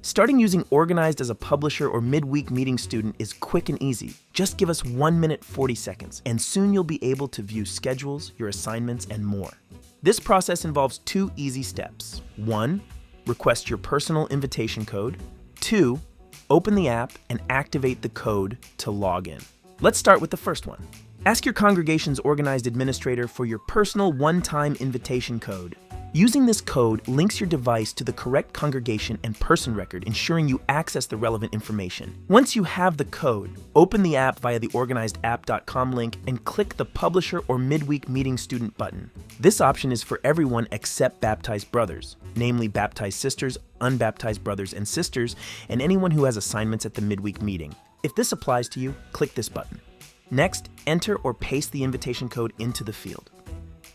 Starting using Organized as a publisher or midweek meeting student is quick and easy. Just give us 1 minute 40 seconds, and soon you'll be able to view schedules, your assignments, and more. This process involves 2 easy steps. 1, request your personal invitation code. 2, open the app and activate the code to log in. Let's start with the first one. Ask your congregation's Organized administrator for your personal one-time invitation code. Using this code links your device to the correct congregation and person record, ensuring you access the relevant information. Once you have the code, open the app via the organizedapp.com link and click the Publisher or Midweek Meeting Student button. This option is for everyone except baptized brothers, namely baptized sisters, unbaptized brothers and sisters, and anyone who has assignments at the midweek meeting. If this applies to you, click this button. Next, enter or paste the invitation code into the field.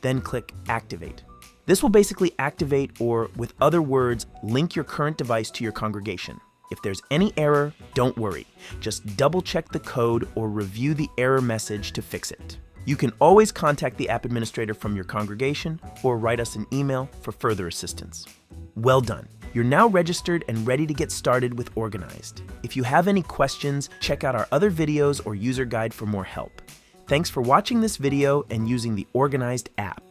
Then click Activate. This will basically activate, or with other words, link your current device to your congregation. If there's any error, don't worry. Just double check the code or review the error message to fix it. You can always contact the app administrator from your congregation or write us an email for further assistance. Well done. You're now registered and ready to get started with Organized. If you have any questions, check out our other videos or user guide for more help. Thanks for watching this video and using the Organized app.